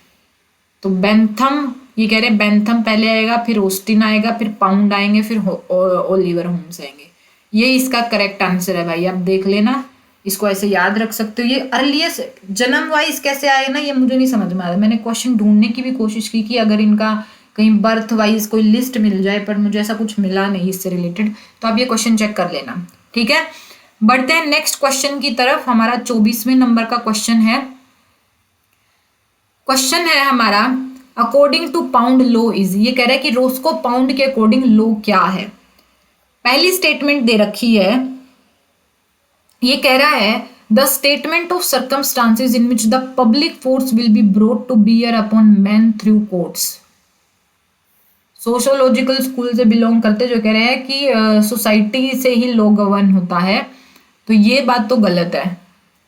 तो बेंथम, ये कह रहे हैं बेंथम पहले आएगा, फिर ऑस्टिन आएगा, फिर पाउंड आएंगे, फिर ओलिवर होम्स आएंगे। ये इसका करेक्ट आंसर है भाई, आप देख लेना, इसको ऐसे याद रख सकते हो। ये अर्लीस्ट जन्म वाइज कैसे आए ना, ये मुझे नहीं समझ में आ रहा। मैंने क्वेश्चन ढूंढने की भी कोशिश की कि अगर इनका कहीं बर्थ वाइज कोई लिस्ट मिल जाए, पर मुझे ऐसा कुछ मिला नहीं इससे रिलेटेड। तो आप ये क्वेश्चन चेक कर लेना। ठीक है, बढ़ते हैं नेक्स्ट क्वेश्चन की तरफ। हमारा 24वें नंबर का क्वेश्चन है। क्वेश्चन है हमारा according to Pound law is. ये कह रहा है कि रोस्को पाउंड के अकॉर्डिंग लॉ क्या है। पहली स्टेटमेंट दे रखी है, ये कह रहा है the statement of circumstances in which the public force will be brought to bear upon man through courts. Sociological school से बिलोंग करते जो कह रहे हैं कि सोसाइटी से ही लॉ गवर्न होता है, तो ये बात तो गलत है।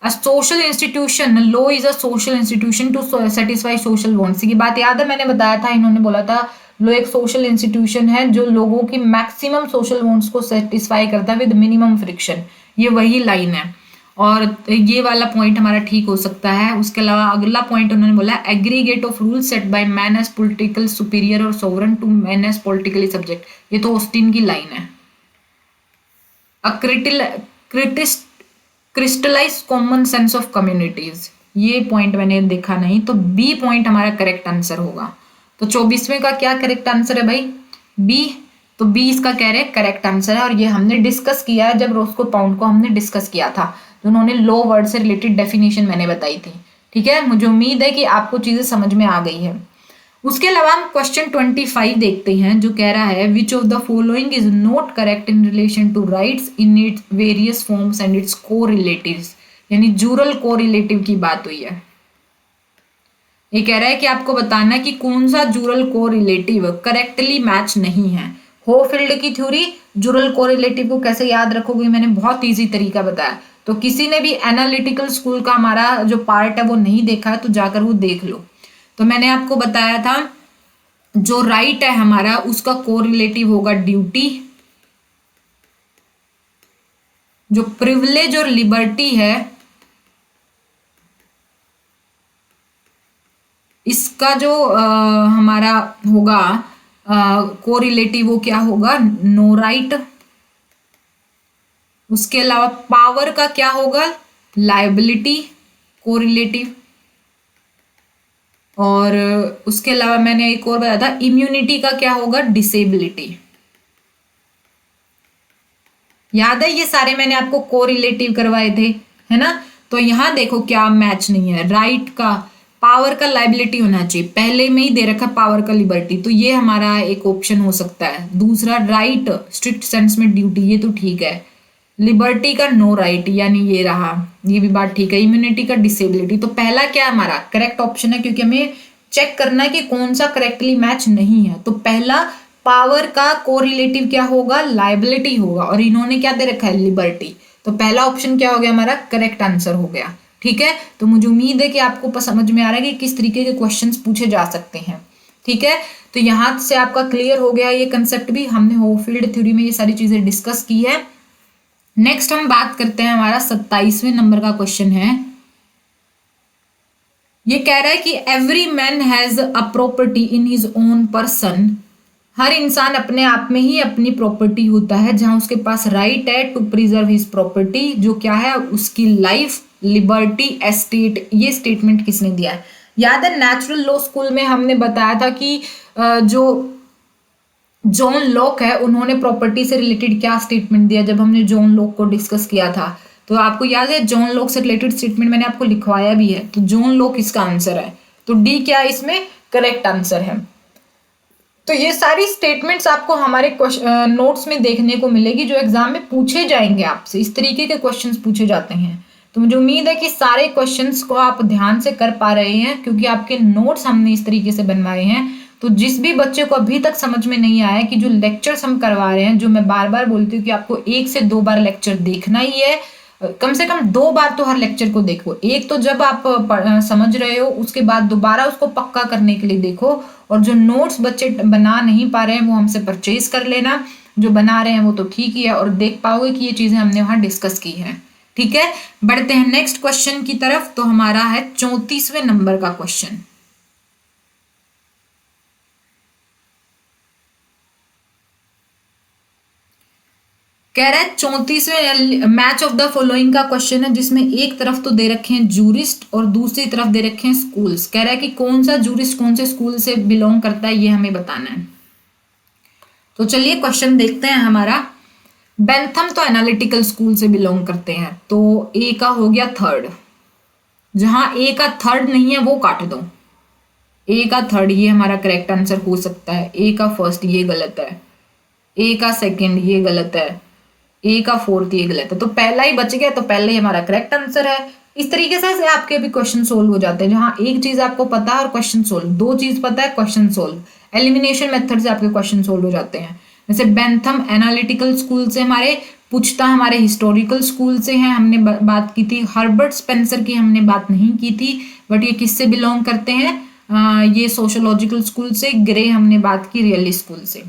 A social institution, law is a social institution to satisfy social wants. की बात याद है, मैंने बताया था, इन्होंने बोला था लॉ एक सोशल इंस्टीट्यूशन है जो लोगों की मैक्सिमम सोशल वांट्स को सेटिस्फाई करता है विद मिनिमम फ्रिक्शन। ये वही लाइन है, और ये वाला पॉइंट हमारा ठीक हो सकता है। उसके अलावा अगला पॉइंट उन्होंने बोला aggregate of rules set by man as political superior और sovereign to man as politically subject. ये तो ऑस्टिन की लाइन है। Crystallize common sense of communities, ये पॉइंट मैंने देखा नहीं, तो बी पॉइंट हमारा करेक्ट आंसर होगा। तो 24वें का क्या करेक्ट आंसर है भाई, बी। तो बी इसका कह रहे हैं करेक्ट आंसर है, और ये हमने डिस्कस किया है जब रोस्को पाउंड को हमने डिस्कस किया था, तो उन्होंने लॉ वर्ड से रिलेटेड डेफिनेशन मैंने बताई थी। ठीक है, मुझे उम्मीद है कि आपको चीजें समझ में आ गई है। उसके अलावा हम क्वेश्चन 25 देखते हैं, जो कह रहा है which of the following is not correct in relation to rights in its various forms and its correlatives. यानी जूरल कोरिलेटिव की बात हुई है। ये कह रहा है कि आपको बताना है कि कौन सा जूरल कोरिलेटिव करेक्टली मैच नहीं है। होफील्ड की थ्योरी, जूरल कोरिलेटिव को कैसे याद रखोगे, मैंने बहुत इजी तरीका बताया। तो किसी ने भी एनालिटिकल स्कूल का हमारा जो पार्ट है वो नहीं देखा है तो जाकर वो देख लो। तो मैंने आपको बताया था जो राइट है हमारा उसका कोरिलेटिव होगा ड्यूटी, जो प्रिविलेज और लिबर्टी है इसका जो हमारा होगा कोरिलेटिव वो क्या होगा, नो राइट। उसके अलावा पावर का क्या होगा, लायबिलिटी कोरिलेटिव। और उसके अलावा मैंने एक और बताया था इम्यूनिटी का क्या होगा, डिसेबिलिटी। याद है ये सारे मैंने आपको कोरिलेटिव करवाए थे, है ना। तो यहां देखो क्या मैच नहीं है, राइट का पावर का लाइबिलिटी होना चाहिए, पहले में ही दे रखा पावर का लिबर्टी, तो ये हमारा एक ऑप्शन हो सकता है। दूसरा राइट स्ट्रिक्ट सेंस में ड्यूटी, ये तो ठीक है। लिबर्टी का नो राइट यानी ये रहा, ये भी बात ठीक है। इम्यूनिटी का डिसेबिलिटी, तो पहला क्या हमारा करेक्ट ऑप्शन है क्योंकि हमें चेक करना है कि कौन सा करेक्टली मैच नहीं है। तो पहला पावर का कोरिलेटिव क्या होगा, लाइबिलिटी होगा, और इन्होंने क्या दे रखा है, लिबर्टी। तो पहला ऑप्शन क्या हो गया हमारा, करेक्ट आंसर हो गया। ठीक है, तो मुझे उम्मीद है कि आपको समझ में आ रहा है कि किस तरीके के क्वेश्चंस पूछे जा सकते हैं। ठीक है, तो यहां से आपका क्लियर हो गया ये कंसेप्ट भी, हमने होपफील्ड थ्योरी में ये सारी चीजें डिस्कस की है। नेक्स्ट हम बात करते हैं, हमारा 27वें नंबर का क्वेश्चन है। ये कह रहा है कि every man has a property in his own person. हर इंसान अपने आप में ही अपनी प्रॉपर्टी होता है, जहां उसके पास राइट है टू प्रिजर्व हिज प्रॉपर्टी, जो क्या है उसकी लाइफ, लिबर्टी, एस्टेट। ये स्टेटमेंट किसने दिया है, याद है नेचुरल लॉ स्कूल में हमने बताया था कि जो जॉन लॉक है उन्होंने प्रॉपर्टी से रिलेटेड क्या स्टेटमेंट दिया जब हमने जॉन लॉक को डिस्कस किया था। तो आपको याद है जॉन लॉक से रिलेटेड स्टेटमेंट मैंने आपको लिखवाया भी है, तो जॉन लॉक इसका आंसर है। तो डी क्या इसमें करेक्ट आंसर है। तो ये सारी स्टेटमेंट्स आपको हमारे नोट्स में देखने को मिलेगी जो एग्जाम में पूछे जाएंगे आपसे, इस तरीके के क्वेश्चंस पूछे जाते हैं। तो मुझे उम्मीद है कि सारे क्वेश्चंस को आप ध्यान से कर पा रहे हैं क्योंकि आपके नोट्स हमने इस तरीके से बनवाए हैं। तो जिस भी बच्चे को अभी तक समझ में नहीं आया कि जो लेक्चर्स हम करवा रहे हैं, जो मैं बार बार बोलती हूँ कि आपको 1 से 2 बार लेक्चर देखना ही है, कम से कम 2 बार तो हर लेक्चर को देखो। एक तो जब आप समझ रहे हो उसके बाद दोबारा उसको पक्का करने के लिए देखो, और जो नोट्स बच्चे बना नहीं पा रहे हैं वो हमसे परचेज कर लेना, जो बना रहे हैं वो तो ठीक ही है, और देख पाओगे कि ये चीजें हमने वहां डिस्कस की है। ठीक है, बढ़ते हैं नेक्स्ट क्वेश्चन की तरफ। तो हमारा है 34वें नंबर का क्वेश्चन। कह रहा है 34वें मैच ऑफ द फॉलोइंग का क्वेश्चन है, जिसमें एक तरफ तो दे रखे हैं जूरिस्ट और दूसरी तरफ दे रखे हैं स्कूल्स। कह रहा है कि कौन सा जूरिस्ट कौन से स्कूल से बिलोंग करता है ये हमें बताना है। तो चलिए क्वेश्चन देखते हैं हमारा। बेंथम तो एनालिटिकल स्कूल से बिलोंग करते हैं, तो ए का हो गया थर्ड। जहां ए का थर्ड नहीं है वो काट दो, ए का थर्ड ये हमारा करेक्ट आंसर हो सकता है। ए का फर्स्ट ये गलत है, ए का सेकंड ये गलत है, ए का फोर्थ ये गलत है, तो पहला ही बच गया, तो पहला ही हमारा करेक्ट आंसर है। इस तरीके से आपके भी क्वेश्चन सोल्व हो जाते हैं, जहां एक चीज आपको पता है और क्वेश्चन सोल्व, 2 चीज पता है क्वेश्चन सोल्व। एलिमिनेशन मेथड से आपके क्वेश्चन सोल्व हो जाते हैं। जैसे बेंथम एनालिटिकल स्कूल से हमारे पूछता हमारे हिस्टोरिकल स्कूल से हैं, हमने बात की थी। हर्बर्ट स्पेंसर की हमने बात नहीं की थी, बट ये किससे बिलोंग करते हैं, ये सोशोलॉजिकल स्कूल से। ग्रे हमने बात की रियलिस्ट स्कूल से।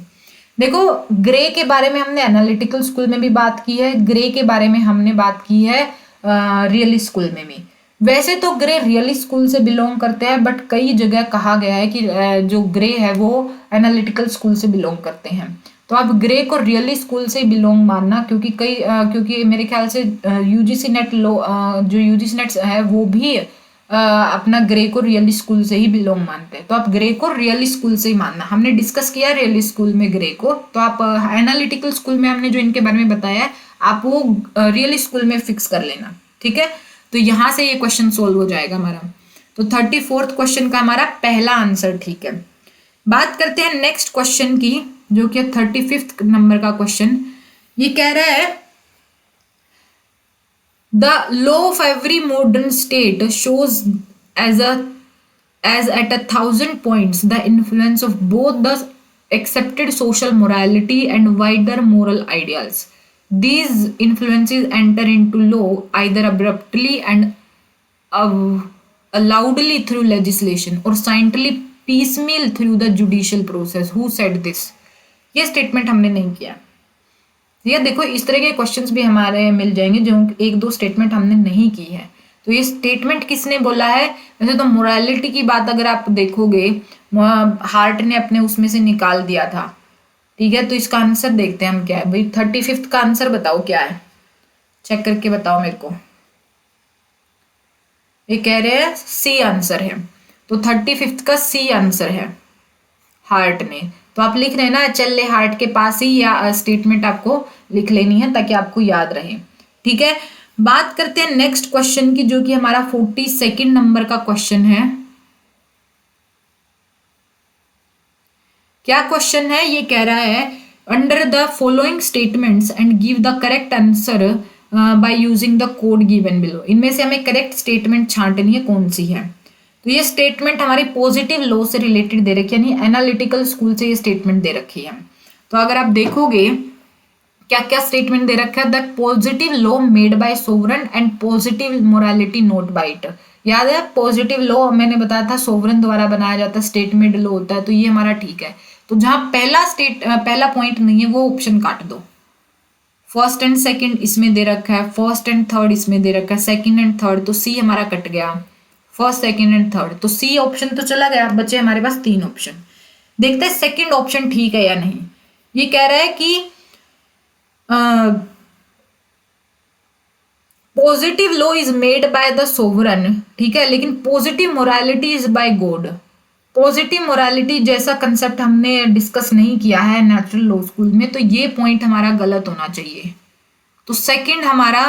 देखो ग्रे के बारे में हमने एनालिटिकल स्कूल में भी बात की है, ग्रे के बारे में हमने बात की है रियलिस्ट स्कूल में भी। वैसे तो ग्रे रियलिस्ट स्कूल से बिलोंग करते हैं, बट कई जगह कहा गया है कि जो ग्रे है वो एनालिटिकल स्कूल से बिलोंग करते हैं। तो आप ग्रे को रियलिस्ट स्कूल से बिलोंग मानना, क्योंकि क्योंकि मेरे ख्याल से यूजीसी नेट लो जो यूजीसी नेट है वो भी अपना ग्रे को रियलिस्ट स्कूल से ही बिलोंग मानते हैं। तो आप ग्रे को रियलिस्ट स्कूल से ही मानना, हमने डिस्कस किया रियलिस्ट स्कूल में ग्रे को। तो आप एनालिटिकल स्कूल में हमने जो इनके बारे में बताया है आप वो रियलिस्ट स्कूल में फिक्स कर लेना। ठीक है, तो यहां से ये क्वेश्चन सोल्व हो जाएगा हमारा। तो 34th क्वेश्चन का हमारा पहला आंसर ठीक है। बात करते हैं नेक्स्ट क्वेश्चन की, जो कि 35th नंबर का क्वेश्चन। ये कह रहा है The law of every modern state shows as at 1,000 points the influence of both the accepted social morality and wider moral ideals. These influences enter into law either abruptly and loudly through legislation or silently piecemeal through the judicial process. Who said this? ये statement हमने नहीं किया। ये देखो इस तरह के questions भी हमारे मिल जाएंगे जो एक दो स्टेटमेंट हमने नहीं की है। तो ये स्टेटमेंट किसने बोला है? वैसे तो मोरालिटी की बात अगर आप देखोगे हार्ट ने अपने उसमें से निकाल दिया था, ठीक है। तो इसका आंसर देखते हैं हम क्या है भाई। 35th का आंसर बताओ क्या है, चेक करके बताओ मेरे को। ये कह रहे हैं सी आंसर है, तो 35th का सी आंसर है हार्ट ने। तो आप लिख रहे हैं ना चल हार्ट के पास ही, या स्टेटमेंट आपको लिख लेनी है ताकि आपको याद रहे, ठीक है। बात करते हैं नेक्स्ट क्वेश्चन की, जो कि हमारा 42nd नंबर का क्वेश्चन है। क्या क्वेश्चन है? ये कह रहा है under the following statements and give the correct answer by using the code given below. इनमें से हमें करेक्ट स्टेटमेंट छांटनी है, कौन सी है। तो ये स्टेटमेंट हमारी पॉजिटिव लॉ से रिलेटेड दे रखी है, यानी एनालिटिकल स्कूल से ये स्टेटमेंट दे रखी है। तो अगर आप देखोगे क्या क्या स्टेटमेंट दे रखा है, the positive law made by sovereign and positive morality note by it. याद है पॉजिटिव लॉ मैंने बताया था सोवरन द्वारा बनाया जाता है, स्टेटमेंट लॉ होता है, तो ये हमारा ठीक है। तो जहां पहला पॉइंट नहीं है वो ऑप्शन काट दो। फर्स्ट एंड सेकंड इसमें दे रखा है, फर्स्ट एंड थर्ड इसमें दे रखा है, सेकंड एंड थर्ड, तो सी हमारा कट गया। फर्स्ट सेकंड एंड थर्ड, तो सी ऑप्शन तो चला गया, बचे हमारे पास 3 ऑप्शन। देखते हैं सेकंड ऑप्शन ठीक है या नहीं। ये कह रहा है कि positive law is made by the sovereign, ठीक है, लेकिन positive morality is by God. Positive morality जैसा कंसेप्ट हमने डिस्कस नहीं किया है नेचुरल लॉ स्कूल में, तो ये पॉइंट हमारा गलत होना चाहिए। तो सेकंड हमारा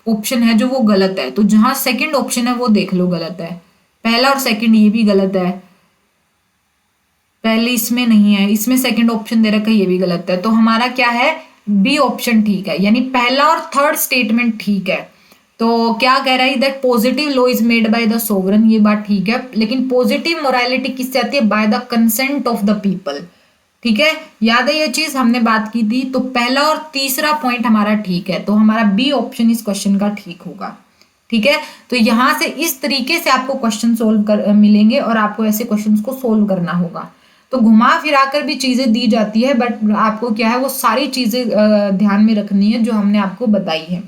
ऑप्शन है जो वो गलत है। तो जहां सेकंड ऑप्शन है वो देख लो गलत है, पहला और सेकंड ये भी गलत है। पहले इसमें नहीं है, इसमें सेकंड ऑप्शन दे रखा है, ये भी गलत है। तो हमारा क्या है, बी ऑप्शन ठीक है, यानी पहला और थर्ड स्टेटमेंट ठीक है। तो क्या कह रहा है that positive law is made by the sovereign, ये बात ठीक है, लेकिन पॉजिटिव मोरालिटी किससे आती है? By the consent of the people, ठीक है। याद है ये चीज हमने बात की थी। तो पहला और तीसरा पॉइंट हमारा ठीक है, तो हमारा बी ऑप्शन इस क्वेश्चन का ठीक होगा, ठीक है। तो यहां से इस तरीके से आपको क्वेश्चन सोल्व कर मिलेंगे और आपको ऐसे क्वेश्चन को सोल्व करना होगा। तो घुमा फिरा कर भी चीजें दी जाती है, बट आपको क्या है वो सारी चीजें ध्यान में रखनी है जो हमने आपको बताई है,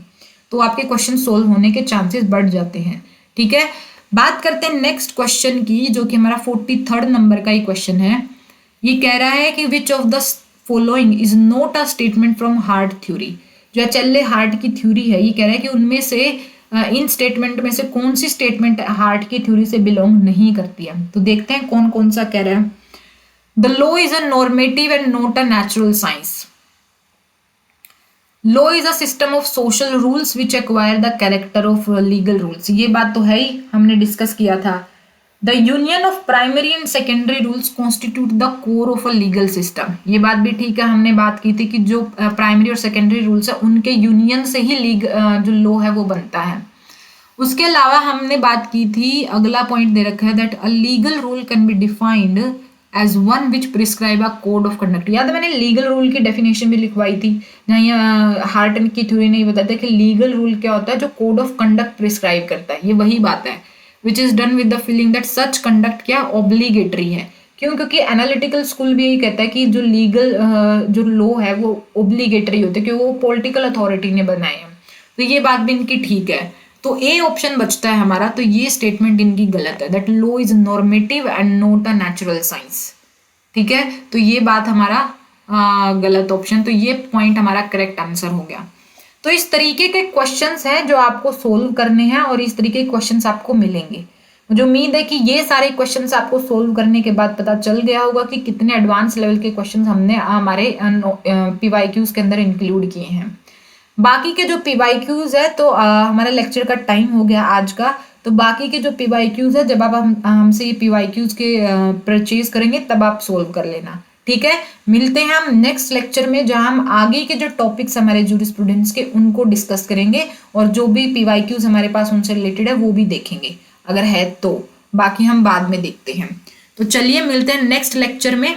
तो आपके क्वेश्चन सोल्व होने के चांसेस बढ़ जाते हैं, ठीक है। बात करते हैं नेक्स्ट क्वेश्चन की, जो कि हमारा 43rd नंबर का ही क्वेश्चन है। ये कह रहा है कि विच of the following is not a statement from heart theory. जो चल्ले हार्ट की थ्योरी है, ये कह रहा है कि उनमें से इन स्टेटमेंट में से कौन सी स्टेटमेंट हार्ट की थ्योरी से बिलोंग नहीं करती है। तो देखते हैं कौन कौन सा कह रहा है। The law is a normative and not a natural science. Law is a system of social rules which acquire the character of legal rules. ये बात तो है ही, हमने डिस्कस किया था। The union of primary and secondary rules constitute the core of a legal system. ये बात भी ठीक है, हमने बात की थी कि जो प्राइमरी और सेकेंडरी रूल्स है उनके यूनियन से ही जो लॉ है वो बनता है। उसके अलावा हमने बात की थी, अगला पॉइंट दे रखा है that a legal rule can be defined as one which prescribe a code of conduct. याद है मैंने लीगल रूल की डेफिनेशन भी लिखवाई थी, जहाँ ये हार्ट की थ्योरी ने बताया कि लीगल रूल क्या होता है, जो कोड ऑफ कंडक्ट प्रिस्क्राइब करता है। ये वही बात है which is done with the feeling that such conduct क्या ऑब्लिगेटरी है। क्यों? क्योंकि एनालिटिकल स्कूल भी यही कहता है कि जो लीगल जो लॉ है वो ऑब्लिगेटरी होते हैं, क्योंकि वो पॉलिटिकल अथॉरिटी ने बनाए हैं। तो ये बात भी इनकी ठीक है। तो ए ऑप्शन बचता है हमारा, तो ये स्टेटमेंट इनकी गलत है, that law is normative and not a natural science, ठीक है। तो ये बात हमारा गलत ऑप्शन, तो ये पॉइंट हमारा करेक्ट आंसर हो गया। तो इस तरीके के क्वेश्चंस हैं जो आपको सोल्व करने हैं और इस तरीके के क्वेश्चंस आपको मिलेंगे। मुझे उम्मीद है कि ये सारे क्वेश्चंस आपको सोल्व करने के बाद पता चल गया होगा कि कितने एडवांस लेवल के क्वेश्चंस हमने हमारे पीवाईक्यूज के अंदर इंक्लूड किए हैं। बाकी के जो पीवाईक्यूज है, तो हमारा लेक्चर का टाइम हो गया आज का। तो बाकी के जो पीवाईक्यूज है, जब आप हमसे ये पीवाईक्यूज के परचेज करेंगे तब आप सोल्व कर लेना, ठीक है। मिलते हैं हम नेक्स्ट लेक्चर में, जहां हम आगे के जो टॉपिक्स हमारे जूरिस्प्रूडेंस के उनको डिस्कस करेंगे और जो भी पीवाईक्यूज हमारे पास उनसे रिलेटेड है वो भी देखेंगे, अगर है तो। बाकी हम बाद में देखते हैं। तो चलिए मिलते हैं नेक्स्ट लेक्चर में।